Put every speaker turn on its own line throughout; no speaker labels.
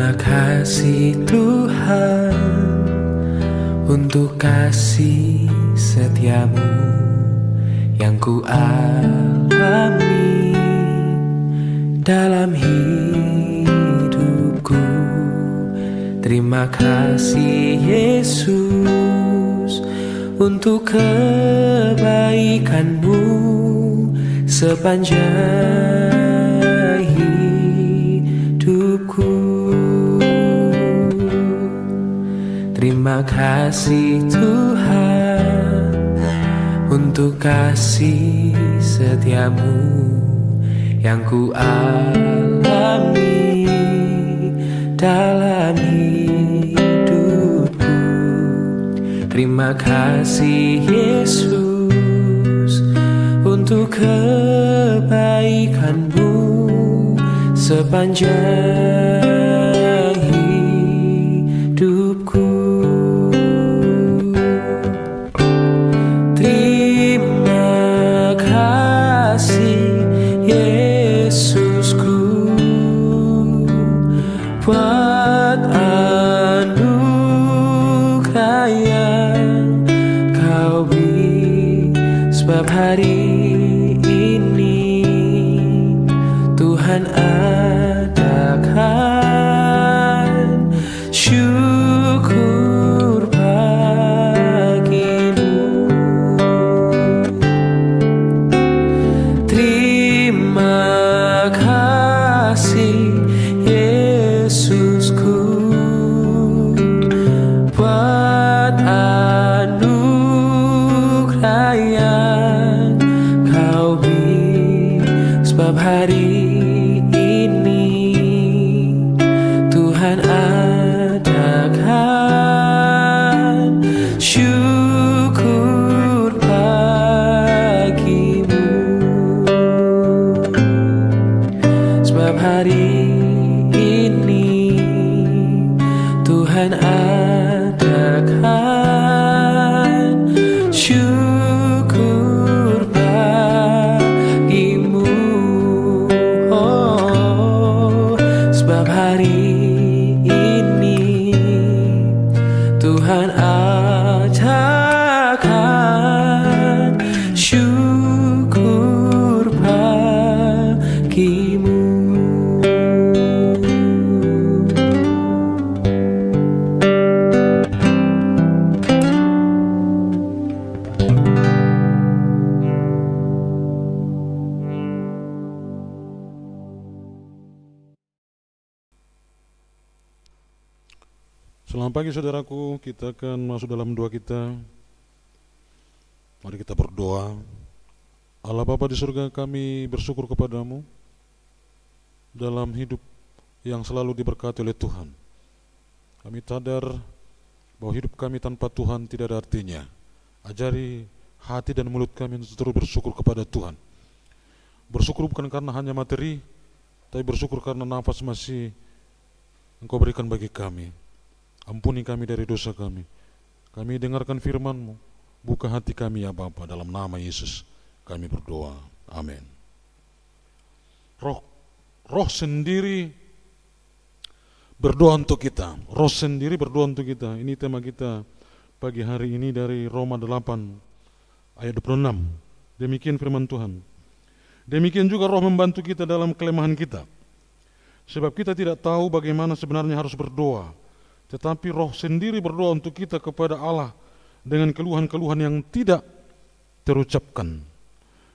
Terima kasih Tuhan untuk kasih setiamu yang ku alami dalam hidupku. Terima kasih Yesus untuk kebaikanmu sepanjang hidupku. Terima kasih Tuhan untuk kasih setiamu yang ku alami dalam hidupku. Terima kasih Yesus untuk kebaikanmu sepanjang hidupku. Terima kasih Yesusku buat anugerah yang kau beri, sebab hari ini Tuhan adakan syukur bagimu. Terima kasih Yesusku buat anugerah yang kau beri, sebab hari ini Tuhan adakan syukur bagimu. Sebab hari ini Tuhan adakan syukur bagimu. Oh, sebab hari ini Tuhan adakan syukur bagimu.
Selamat pagi saudaraku, kita akan masuk dalam doa kita. Mari kita berdoa. Allah Bapa di surga, kami bersyukur kepadamu dalam hidup yang selalu diberkati oleh Tuhan. Kami sadar bahwa hidup kami tanpa Tuhan tidak ada artinya. Ajari hati dan mulut kami untuk terus bersyukur kepada Tuhan. Bersyukur bukan karena hanya materi, tapi bersyukur karena nafas masih Engkau berikan bagi kami. Ampuni kami dari dosa kami. Kami dengarkan firman-Mu. Buka hati kami ya Bapa, dalam nama Yesus kami berdoa. Amin. Roh sendiri berdoa untuk kita. Roh sendiri berdoa untuk kita. Ini tema kita pagi hari ini dari Roma 8 ayat 26. Demikian firman Tuhan. Demikian juga Roh membantu kita dalam kelemahan kita. Sebab kita tidak tahu bagaimana sebenarnya harus berdoa, tetapi Roh sendiri berdoa untuk kita kepada Allah dengan keluhan-keluhan yang tidak terucapkan.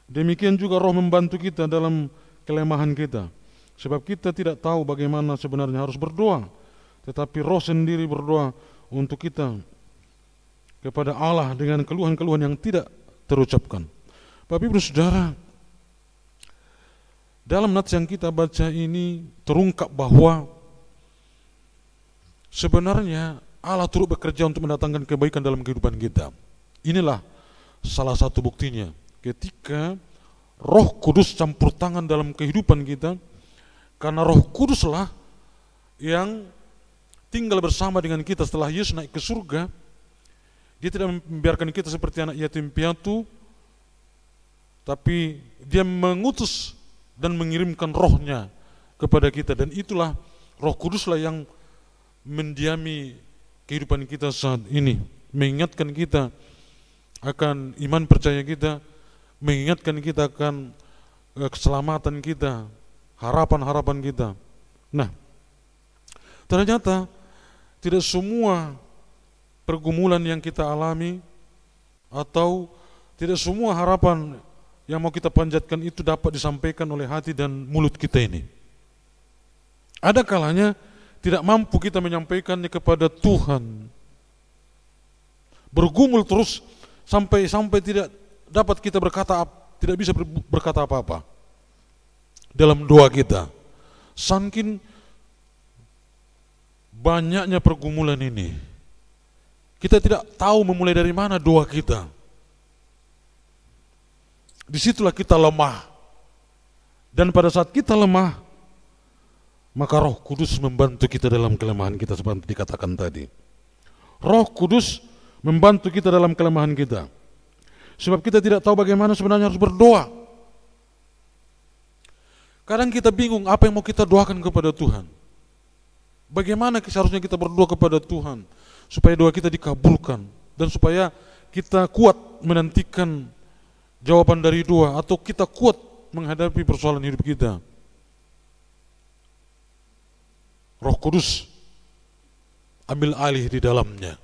Demikian juga Roh membantu kita dalam kelemahan kita, sebab kita tidak tahu bagaimana sebenarnya harus berdoa, tetapi Roh sendiri berdoa untuk kita kepada Allah dengan keluhan-keluhan yang tidak terucapkan. Bapak Ibu Saudara, dalam nats yang kita baca ini terungkap bahwa sebenarnya Allah turut bekerja untuk mendatangkan kebaikan dalam kehidupan kita. Inilah salah satu buktinya. Ketika Roh Kudus campur tangan dalam kehidupan kita, karena Roh Kuduslah yang tinggal bersama dengan kita setelah Yesus naik ke surga. Dia tidak membiarkan kita seperti anak yatim piatu, tapi Dia mengutus dan mengirimkan Roh-Nya kepada kita. Dan itulah Roh Kuduslah yang mendiami kehidupan kita saat ini, mengingatkan kita akan iman percaya kita, mengingatkan kita akan keselamatan kita, harapan-harapan kita. Nah, ternyata tidak semua pergumulan yang kita alami atau tidak semua harapan yang mau kita panjatkan itu dapat disampaikan oleh hati dan mulut kita ini. Ada kalanya tidak mampu kita menyampaikannya kepada Tuhan. Bergumul terus sampai tidak dapat kita tidak bisa berkata apa-apa dalam doa kita. Saking banyaknya pergumulan ini, kita tidak tahu memulai dari mana doa kita. Disitulah kita lemah. Dan pada saat kita lemah, maka Roh Kudus membantu kita dalam kelemahan kita seperti dikatakan tadi. Roh Kudus membantu kita dalam kelemahan kita. Sebab kita tidak tahu bagaimana sebenarnya harus berdoa. Kadang kita bingung apa yang mau kita doakan kepada Tuhan. Bagaimana seharusnya kita berdoa kepada Tuhan supaya doa kita dikabulkan dan supaya kita kuat menantikan jawaban dari doa atau kita kuat menghadapi persoalan hidup kita. Roh Kudus ambil alih di dalamnya.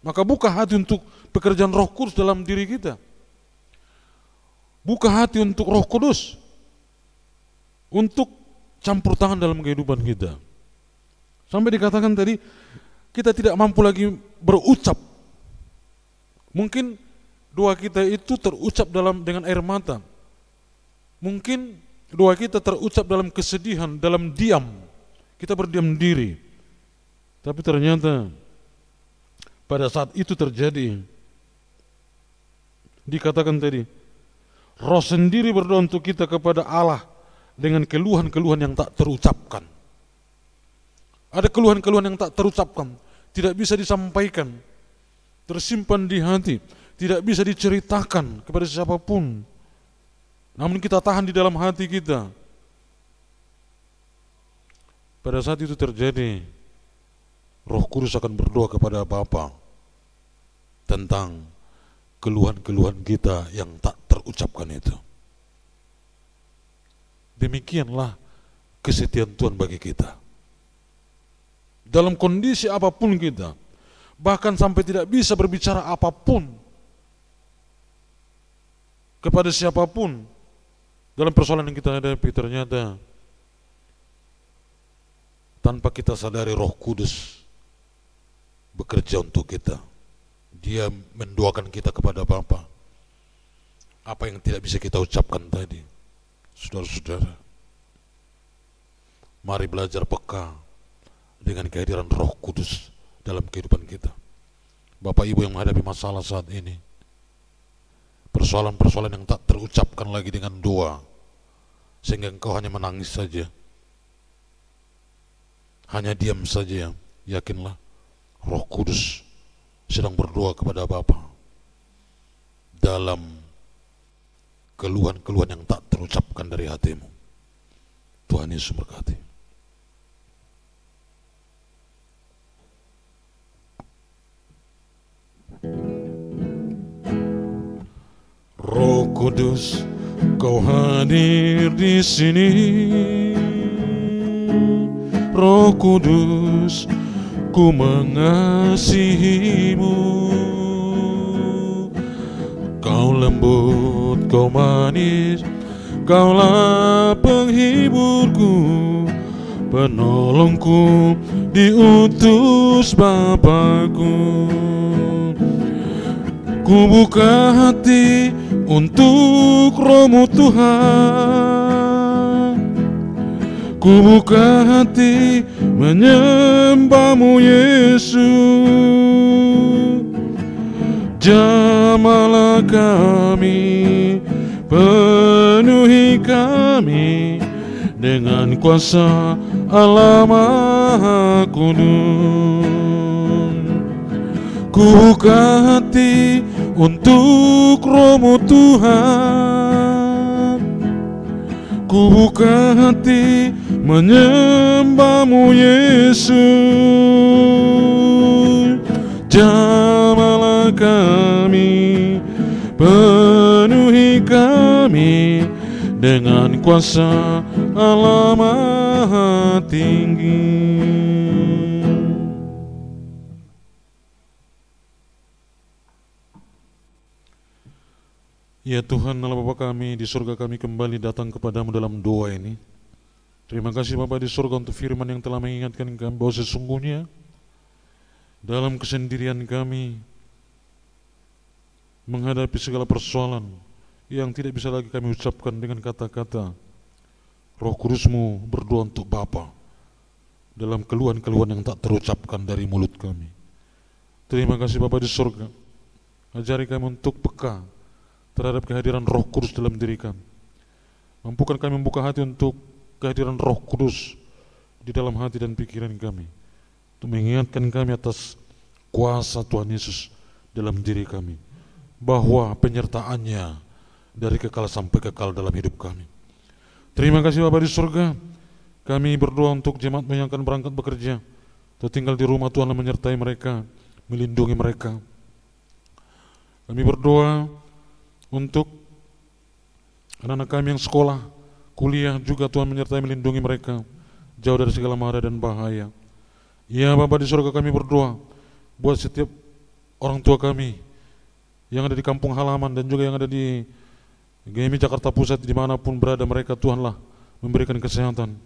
Maka buka hati untuk pekerjaan Roh Kudus dalam diri kita. Buka hati untuk Roh Kudus untuk campur tangan dalam kehidupan kita. Sampai dikatakan tadi kita tidak mampu lagi berucap. Mungkin doa kita itu terucap dengan air mata. Mungkin doa kita terucap dalam kesedihan, dalam diam. Kita berdiam diri. Tapi ternyata pada saat itu terjadi, dikatakan tadi, Roh sendiri berdoa untuk kita kepada Allah dengan keluhan-keluhan yang tak terucapkan. Ada keluhan-keluhan yang tak terucapkan, tidak bisa disampaikan, tersimpan di hati, tidak bisa diceritakan kepada siapapun. Namun kita tahan di dalam hati kita. Pada saat itu terjadi, Roh Kudus akan berdoa kepada Bapa tentang keluhan-keluhan kita yang tak terucapkan itu. Demikianlah kesetiaan Tuhan bagi kita. Dalam kondisi apapun kita, bahkan sampai tidak bisa berbicara apapun kepada siapapun dalam persoalan yang kita hadapi, ternyata tanpa kita sadari Roh Kudus bekerja untuk kita. Dia mendoakan kita kepada Bapa. Apa yang tidak bisa kita ucapkan tadi. Saudara-saudara, mari belajar peka dengan kehadiran Roh Kudus dalam kehidupan kita. Bapak Ibu yang menghadapi masalah saat ini, persoalan-persoalan yang tak terucapkan lagi dengan doa, sehingga engkau hanya menangis saja, hanya diam saja, yakinlah Roh Kudus sedang berdoa kepada Bapa dalam keluhan-keluhan yang tak terucapkan dari hatimu. Tuhan Yesus berkati. Roh Kudus, Kau hadir di sini. Roh Kudus, ku mengasihimu. Kau lembut, kau manis, Kaulah penghiburku, penolongku, diutus Bapakku. Ku buka hati untuk Roh-Mu Tuhan. Ku buka hati menyembah-Mu Yesus. Jamahlah kami, penuhi kami dengan kuasa Allah Maha Kudus. Ku buka hati untuk Roh-Mu Tuhan. Ku buka hati menyembahmu Yesus. Jamahlah kami, penuhi kami dengan kuasa Allah Maha Tinggi. Ya Tuhan Allah Bapa kami, di surga kami kembali datang kepadamu dalam doa ini. Terima kasih Bapa di surga untuk firman yang telah mengingatkan kami bahwa sesungguhnya dalam kesendirian kami menghadapi segala persoalan yang tidak bisa lagi kami ucapkan dengan kata-kata, Roh Kudus-Mu berdoa untuk Bapa dalam keluhan-keluhan yang tak terucapkan dari mulut kami. Terima kasih Bapa di surga, ajari kami untuk peka terhadap kehadiran Roh Kudus dalam diri kami. Mampukan kami membuka hati untuk kehadiran Roh Kudus di dalam hati dan pikiran kami, untuk mengingatkan kami atas kuasa Tuhan Yesus dalam diri kami, bahwa penyertaannya dari kekal sampai kekal dalam hidup kami. Terima kasih Bapa di surga, kami berdoa untuk jemaat yang akan berangkat bekerja atau tinggal di rumah. Tuhan menyertai mereka, melindungi mereka. Kami berdoa untuk anak-anak kami yang sekolah, kuliah juga, Tuhan menyertai melindungi mereka jauh dari segala mara dan bahaya. Ya Bapa di surga, kami berdoa buat setiap orang tua kami yang ada di kampung halaman dan juga yang ada di GMI Jakarta Pusat, dimanapun berada mereka, Tuhanlah memberikan kesehatan,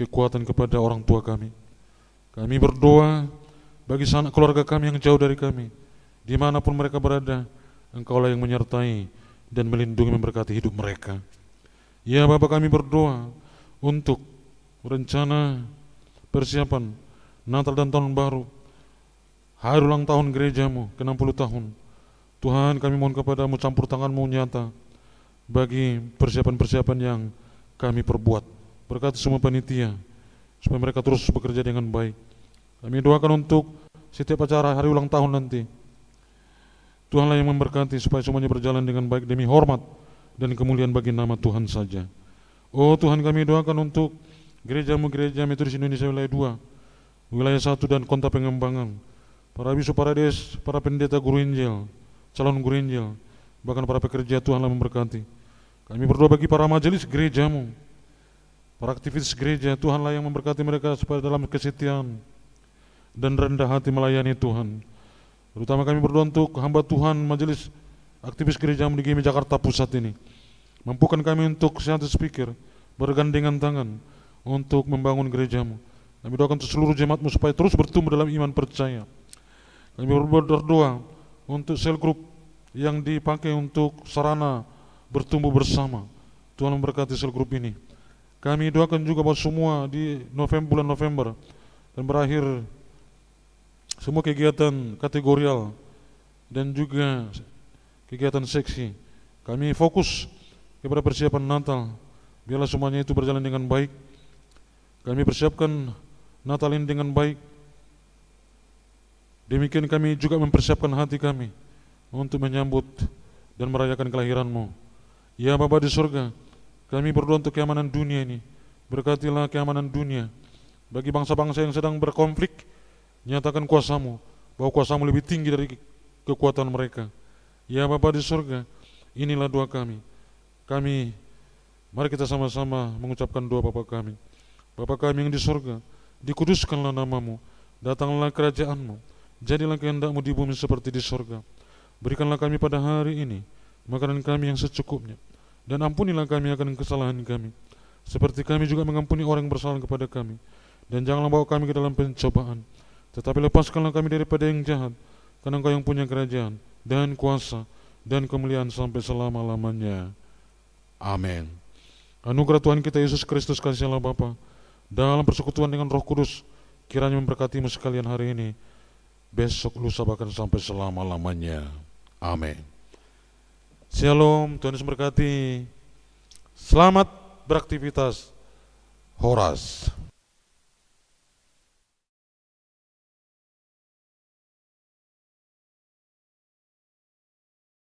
kekuatan kepada orang tua kami. Kami berdoa bagi sanak keluarga kami yang jauh dari kami, dimanapun mereka berada, Engkaulah yang menyertai dan melindungi, memberkati hidup mereka. Ya Bapa, kami berdoa untuk rencana persiapan Natal dan Tahun Baru, hari ulang tahun gerejamu ke-60 tahun. Tuhan, kami mohon kepadamu campur tanganmu nyata bagi persiapan-persiapan yang kami perbuat. Berkati semua panitia supaya mereka terus bekerja dengan baik. Kami doakan untuk setiap acara hari ulang tahun nanti, Tuhanlah yang memberkati supaya semuanya berjalan dengan baik demi hormat dan kemuliaan bagi nama Tuhan saja. Oh Tuhan, kami doakan untuk gerejamu, Gereja Metodis Indonesia wilayah 2, wilayah 1 dan Kota Pengembangan, para bisu, para des, para pendeta, guru Injil, calon guru Injil, bahkan para pekerja. Tuhanlah memberkati. Kami berdoa bagi para majelis gerejamu, para aktivis gereja. Tuhanlah yang memberkati mereka supaya dalam kesetiaan dan rendah hati melayani Tuhan. Terutama kami berdoa untuk hamba Tuhan majelis aktivis gerejamu di GMI Jakarta Pusat ini. Mampukan kami untuk sehat speaker, bergandengan tangan untuk membangun gerejamu. Kami doakan untuk seluruh jemaatmu supaya terus bertumbuh dalam iman percaya. Kami berdoa untuk sel group yang dipakai untuk sarana bertumbuh bersama. Tuhan memberkati sel group ini. Kami doakan juga bahwa semua di bulan November dan berakhir semua kegiatan kategorial dan juga kegiatan seksi, kami fokus kepada persiapan Natal. Biarlah semuanya itu berjalan dengan baik. Kami persiapkan Natal ini dengan baik. Demikian kami juga mempersiapkan hati kami untuk menyambut dan merayakan kelahiran-Mu. Ya Bapa di surga, kami berdoa untuk keamanan dunia ini. Berkatilah keamanan dunia. Bagi bangsa-bangsa yang sedang berkonflik, nyatakan kuasa-Mu, bahwa kuasa-Mu lebih tinggi dari kekuatan mereka. Ya Bapa di surga, inilah doa kami. Mari kita sama-sama mengucapkan doa Bapa kami. Bapa kami yang di surga, dikuduskanlah nama-Mu, datanglah kerajaan-Mu, jadilah kehendak-Mu di bumi seperti di surga. Berikanlah kami pada hari ini makanan kami yang secukupnya, dan ampunilah kami akan kesalahan kami, seperti kami juga mengampuni orang yang bersalah kepada kami. Dan janganlah bawa kami ke dalam pencobaan, tetapi lepaskanlah kami daripada yang jahat, karena Engkau yang punya kerajaan dan kuasa dan kemuliaan sampai selama-lamanya. Amin. Anugerah Tuhan kita Yesus Kristus, kasih Allah Bapa, dalam persekutuan dengan Roh Kudus, kiranya memberkatimu sekalian hari ini, besok, lusa, bahkan sampai selama-lamanya. Amin. Shalom, Tuhan Yesus memberkati. Selamat beraktivitas. Horas.